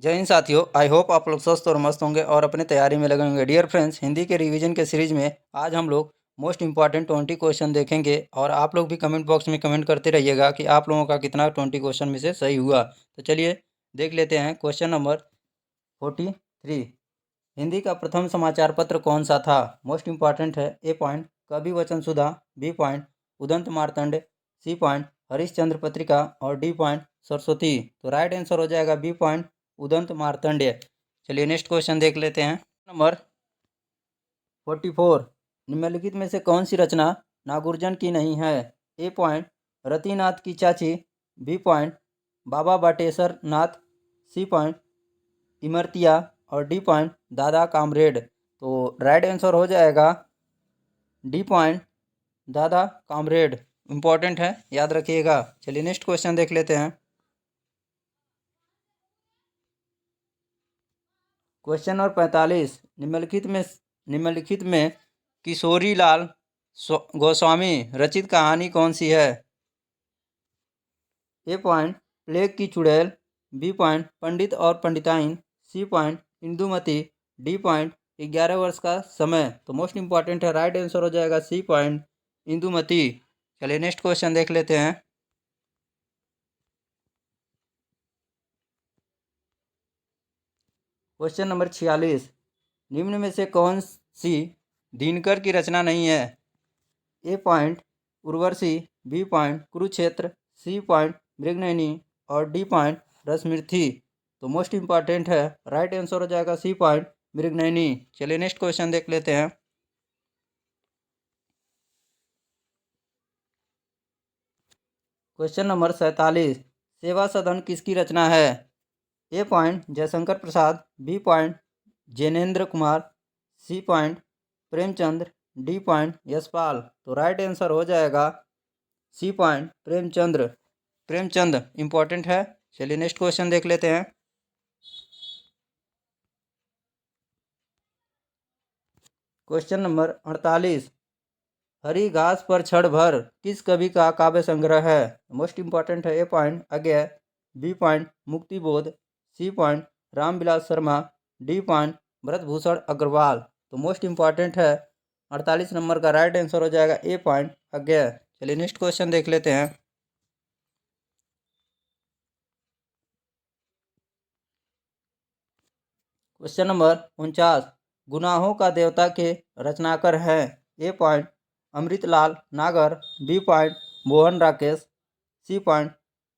जय हिंद साथियों, I hope आप लोग स्वस्थ और मस्त होंगे और अपनी तैयारी में लगे होंगे। डियर फ्रेंड्स, हिंदी के रिवीजन के सीरीज में आज हम लोग मोस्ट इंपॉर्टेंट 20 क्वेश्चन देखेंगे और आप लोग भी कमेंट बॉक्स में कमेंट करते रहिएगा कि आप लोगों का कितना 20 क्वेश्चन में से सही हुआ। तो चलिए देख लेते हैं। क्वेश्चन नंबर 43, हिंदी का प्रथम समाचार पत्र कौन सा था? मोस्ट इंपॉर्टेंट है। A point Kavi Vachan Sudha, B point Udant Martand, C point Harishchandra Patrika और डी पॉइंट सरस्वती। तो राइट आंसर हो जाएगा बी पॉइंट उदंत मार्तंड्य। चलिए नेक्स्ट क्वेश्चन देख लेते हैं। नंबर 44, निम्नलिखित में से कौन सी रचना नागुर्जन की नहीं है? ए पॉइंट रतिनाथ की चाची, बी पॉइंट बाबा बाटेश्वर नाथ, सी पॉइंट इमरतिया और डी पॉइंट दादा कामरेड। तो राइट आंसर हो जाएगा डी पॉइंट दादा कामरेड। इंपॉर्टेंट है, याद रखिएगा। चलिए नेक्स्ट क्वेश्चन देख लेते हैं। क्वेश्चन नंबर 45, निम्नलिखित में किशोरी लाल गोस्वामी रचित कहानी कौन सी है? ए पॉइंट प्लेग की चुड़ैल, बी पॉइंट पंडित और पंडिताइन, C point Indumati, D point 11 वर्ष का समय। तो मोस्ट इंपॉर्टेंट है, राइट आंसर हो जाएगा सी पॉइंट इंदुमती। चलिए नेक्स्ट क्वेश्चन देख लेते हैं। क्वेश्चन नंबर 46, निम्न में से कौन सी दिनकर की रचना नहीं है? A point Urvashi, B point Kurukshetra, C point Mrignayani और डी पॉइंट रश्मिरथी। तो मोस्ट इंपॉर्टेंट है, राइट आंसर हो जाएगा सी पॉइंट मृगनयनी। चलिए नेक्स्ट क्वेश्चन देख लेते हैं। क्वेश्चन नंबर 47, सेवा सदन किसकी रचना है? A point Jaishankar Prasad, B point Jainendra Kumar, C point Premchandra, D point Yashpal. तो राइट आंसर हो जाएगा सी पॉइंट प्रेमचंद इंपॉर्टेंट है। चलिए नेक्स्ट क्वेश्चन देख लेते हैं। क्वेश्चन नंबर 48, हरी घास पर क्षण भर किस कवि का काव्य संग्रह है? मोस्ट इंपॉर्टेंट है। A point Agyeya, B point Muktibodh, C point Ramvilas Sharma, D point Bharatbhushan Agrawal. तो मोस्ट इंपॉर्टेंट है, 48 नंबर का राइट आंसर हो जाएगा ए पॉइंट अज्ञे। चलिए नेक्स्ट क्वेश्चन देख लेते हैं। क्वेश्चन नंबर 49, गुनाहों का देवता के रचनाकार हैं? A point Amritlal Nagar, B point Mohan Rakesh, C point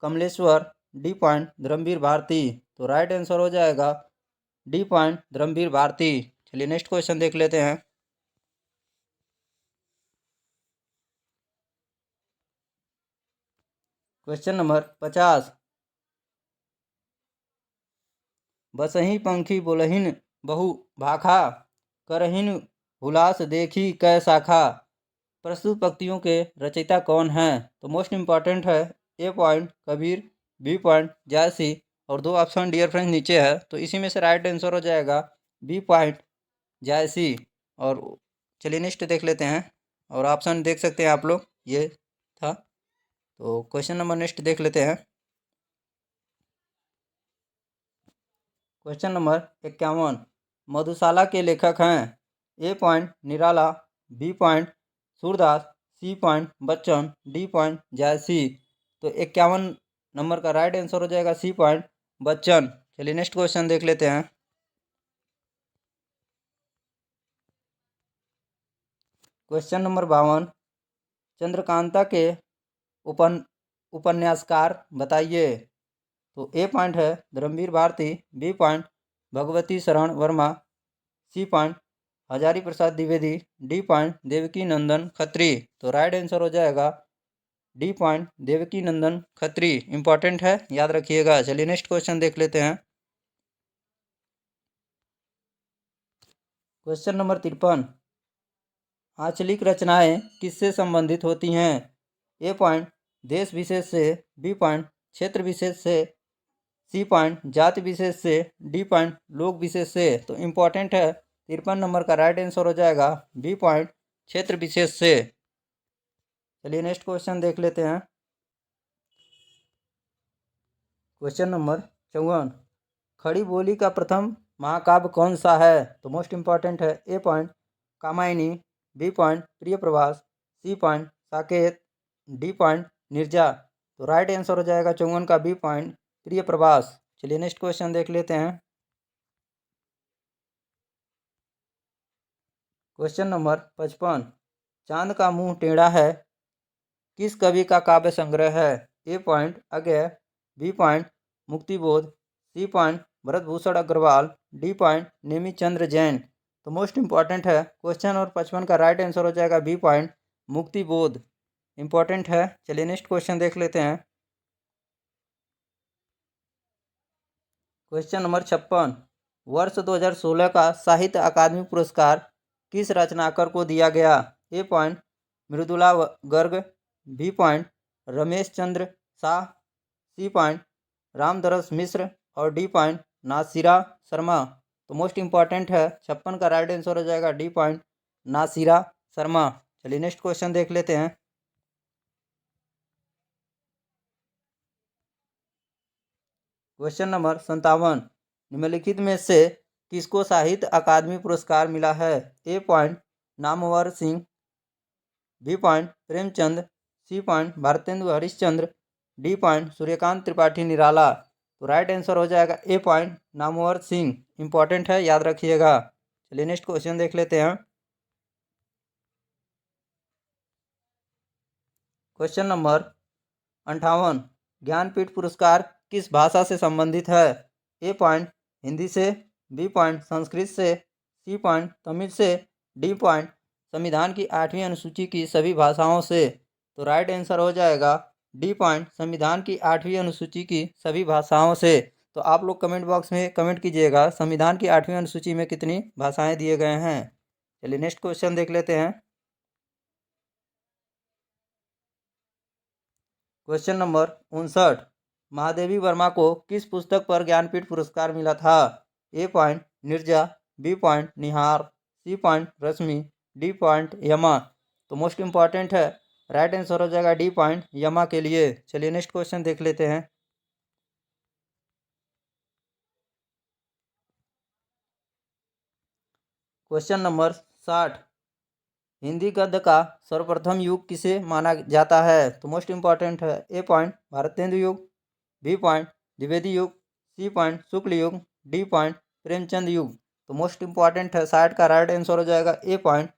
Kamleshwar, D point Dharmveer Bharati. तो राइट आंसर हो जाएगा डी पॉइंट धर्मवीर भारती। चलिए नेक्स्ट क्वेश्चन देख लेते हैं। क्वेश्चन नंबर 50, बसही पंखी बोलहिन बहु भाखा, करहिन हुलास देखी कै शाखा। प्रस्तुत पंक्तियों के रचयिता कौन हैं? तो मोस्ट इंपॉर्टेंट है। A point Kabir, B point जायसी और दो ऑप्शन डियर फ्रेंड्स नीचे है, तो इसी में से राइट आंसर हो जाएगा बी पॉइंट जायसी। और चलिए नेक्स्ट देख लेते हैं। और ऑप्शन देख सकते हैं आप लोग, ये था। तो क्वेश्चन नंबर नेक्स्ट देख लेते हैं। क्वेश्चन नंबर 51, मधुशाला के लेखक हैं? A point Nirala, B point Surdas, C point Bachchan, D point Jayasi. तो 51 नंबर का राइट आंसर हो जाएगा सी पॉइंट बच्चन। चलिए नेक्स्ट क्वेश्चन देख लेते हैं। क्वेश्चन नंबर 52, चंद्रकांता के उपन उपन्यासकार बताइए। तो ए पॉइंट है धर्मवीर भारती, बी पॉइंट भगवती शरण Verma, C point Hazari Prasad Dwivedi, D point Devaki नंदन खत्री। तो राइट आंसर हो जाएगा डी पॉइंट देवकी नंदन खत्री। इंपॉर्टेंट है, याद रखिएगा। चलिए नेक्स्ट क्वेश्चन देख लेते हैं। क्वेश्चन नंबर 53, आंचलिक रचनाएं किससे संबंधित होती हैं? ए पॉइंट देश विशेष से, बी पॉइंट क्षेत्र विशेष से, सी पॉइंट जाति विशेष से, डी पॉइंट लोक विशेष से। तो इंपॉर्टेंट है, 53 नंबर का राइट आंसर हो जाएगा बी पॉइंट क्षेत्र विशेष से। चलिए नेक्स्ट क्वेश्चन देख लेते हैं। क्वेश्चन नंबर 54, खड़ी बोली का प्रथम महाकाव्य कौन सा है? तो मोस्ट इंपॉर्टेंट है। A point Kamayani, B point Priya Pravas, C point Saket, D point Nirja. तो राइट आंसर हो जाएगा 54 का बी पॉइंट प्रिय प्रवास। चलिए नेक्स्ट क्वेश्चन देख लेते हैं। क्वेश्चन नंबर 55, चांद का मुंह टेढ़ा है किस कवि का काव्य संग्रह है? A point Agyeya, B point Muktibodh, C point Bharatbhushan Agrawal, D point Nemichandra Jain. तो मोस्ट इंपॉर्टेंट है क्वेश्चन और 55 का राइट आंसर हो जाएगा बी पॉइंट मुक्तिबोध। इंपॉर्टेंट है। चलिए नेक्स्ट क्वेश्चन देख लेते हैं। क्वेश्चन नंबर 56, वर्ष 2016 का साहित्य अकादमी पुरस्कार किस रचनाकार को दिया गया? A point Mridula Garg, B point Ramesh Chandra Shah, C point Ramdaras Mishra और डी पॉइंट नासिरा शर्मा। तो मोस्ट इंपॉर्टेंट है 56 का राइट आंसर हो जाएगा डी पॉइंट नासिरा शर्मा। चलिए नेक्स्ट क्वेश्चन देख लेते हैं। क्वेश्चन नंबर 57, निम्नलिखित में से किसको साहित्य अकादमी पुरस्कार मिला है? A point Namvar Singh, B point Premchand, C point Bharatendu Harishchandra, D point Suryakant Tripathi Nirala. तो राइट आंसर हो जाएगा A point Namvar Singh. Important है, याद रखिएगा। चलिए नेक्स्ट क्वेश्चन देख लेते हैं। क्वेश्चन नंबर 58, ज्ञानपीठ पुरस्कार किस भाषा से संबंधित है? ए पॉइंट हिंदी से, बी पॉइंट संस्कृत से, सी पॉइंट तमिल से, डी पॉइंट संविधान की 8वीं अनुसूची की सभी भाषाओं से। तो राइट आंसर हो जाएगा डी पॉइंट संविधान की 8वीं अनुसूची की सभी भाषाओं से। तो आप लोग कमेंट बॉक्स में कमेंट कीजिएगा संविधान की 8वीं अनुसूची में कितनी भाषाएं दिए गए हैं। चलिए नेक्स्ट क्वेश्चन देख लेते हैं। क्वेश्चन नंबर 59, महादेवी वर्मा को किस पुस्तक पर ज्ञानपीठ पुरस्कार मिला था? A point Nirja, B point Nihar, C point Rashmi, D point यमा। तो मोस्ट इंपॉर्टेंट है, राइट आंसर हो जाएगा डी पॉइंट यमा के लिए। चलिए नेक्स्ट क्वेश्चन देख लेते हैं। क्वेश्चन नंबर 60, हिंदी गद्य का सर्वप्रथम युग किसे माना जाता है? तो मोस्ट इंपॉर्टेंट है। ए पॉइंट भारतेंदु युग, बी पॉइंट द्विवेदी युग, सी पॉइंट शुक्ल युग, डी पॉइंट प्रेमचंद युग। तो मोस्ट इंपॉर्टेंट है 60 का राइट आंसर हो जाएगा ए पॉइंट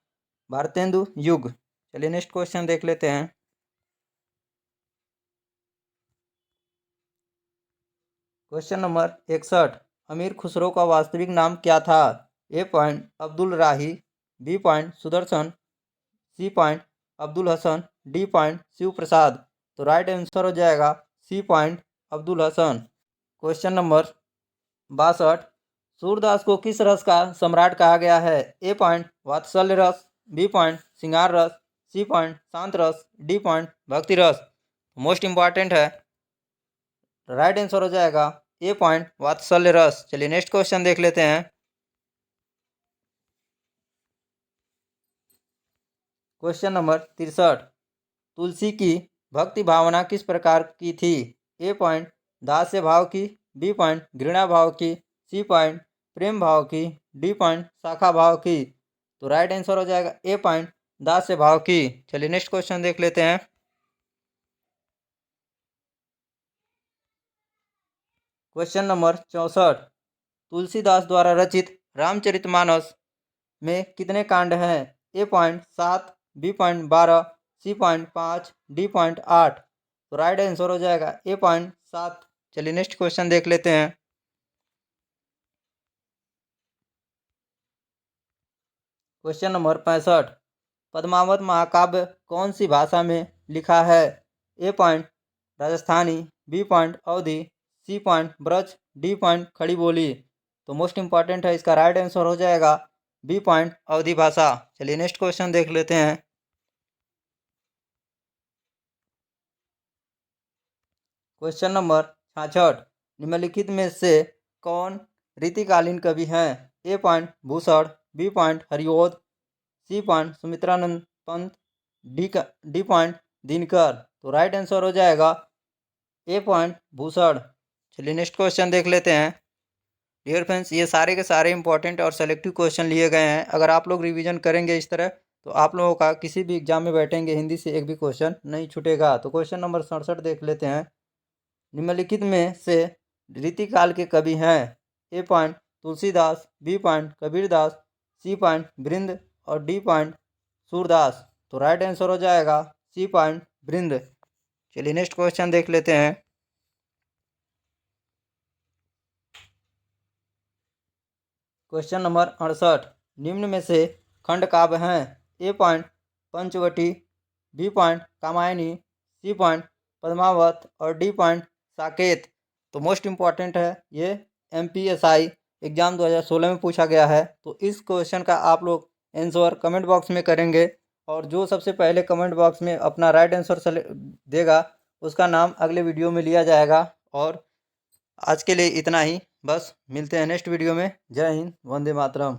भारतेंदु युग। चलिए नेक्स्ट क्वेश्चन देख लेते हैं। क्वेश्चन नंबर 61, अमीर खुसरो का वास्तविक नाम क्या था? A point Abdul Rahi, B point Sudarshan, C point Abdul Hasan, D point Shiv Prasad. तो राइट आंसर हो जाएगा C point Abdul Hasan. Question number 62, Surdas को किस रस का सम्राट कहा गया है? ए पॉइंट वात्सल्य रस, बी पॉइंट श्रृंगार रस, सी पॉइंट शांत रस, डी पॉइंट भक्ति रस। मोस्ट इंपॉर्टेंट है, राइट आंसर हो जाएगा ए पॉइंट वात्सल्य रस। चलिए नेक्स्ट क्वेश्चन देख लेते हैं। क्वेश्चन नंबर 63, तुलसी की भक्ति भावना किस प्रकार की थी? ए पॉइंट दास्य भाव की, बी पॉइंट घृणा भाव की, सी पॉइंट प्रेम भाव की, डी पॉइंट शाखा भाव की। तो राइट आंसर हो जाएगा ए पॉइंट दास्य भाव की। चलिए नेक्स्ट क्वेश्चन देख लेते हैं। क्वेश्चन नंबर 64, तुलसीदास द्वारा रचित रामचरितमानस में कितने कांड हैं? A point 7, B point 12, C point 5, D point 8। तो राइट आंसर हो जाएगा ए पॉइंट 7। चलिए नेक्स्ट क्वेश्चन देख लेते हैं। क्वेश्चन नंबर 65, पद्मावत महाकाव्य कौन सी भाषा में लिखा है? A point Rajasthani, B point Awadhi, C point Braj, D point Khari Boli. तो मोस्ट इंपॉर्टेंट है, इसका राइट आंसर हो जाएगा बी पॉइंट अवधी भाषा। चलिए नेक्स्ट क्वेश्चन देख लेते हैं। क्वेश्चन नंबर 66, निम्नलिखित में से कौन रीतिकालीन कवि हैं? A point Bhushan, B point Hariaudh, C point Sumitranand Pant, D point Dinkar. तो राइट आंसर हो जाएगा ए पॉइंट भूषण। चलिए नेक्स्ट क्वेश्चन देख लेते हैं। डियर फ्रेंड्स, ये सारे के सारे इंपॉर्टेंट और सेलेक्टिव क्वेश्चन लिए गए हैं। अगर आप लोग रिवीजन करेंगे इस तरह तो आप लोगों का किसी भी एग्जाम में बैठेंगे हिंदी से एक भी क्वेश्चन नहीं छूटेगा। तो क्वेश्चन नंबर 67 देख लेते हैं। निम्नलिखित में से रीतिकाल के कवि हैं? A point Tulsidas, B point Kabirdas, C point Brind और डी पॉइंट सूरदास। तो राइट आंसर हो जाएगा सी पॉइंट बृंद। चलिए नेक्स्ट क्वेश्चन देख लेते हैं। क्वेश्चन नंबर 68, निम्न में से खंड काव्य हैं? A point Panchavati, B point Kamayani, C point Padmavat और डी पॉइंट साकेत। तो मोस्ट इम्पॉर्टेंट है ये, MPSI एग्ज़ाम 2016 में पूछा गया है। तो इस क्वेश्चन का आप लोग आंसर कमेंट बॉक्स में करेंगे और जो सबसे पहले कमेंट बॉक्स में अपना राइट आंसर देगा उसका नाम अगले वीडियो में लिया जाएगा। और आज के लिए इतना ही, बस मिलते हैं नेक्स्ट वीडियो में। जय हिंद, वंदे मातरम।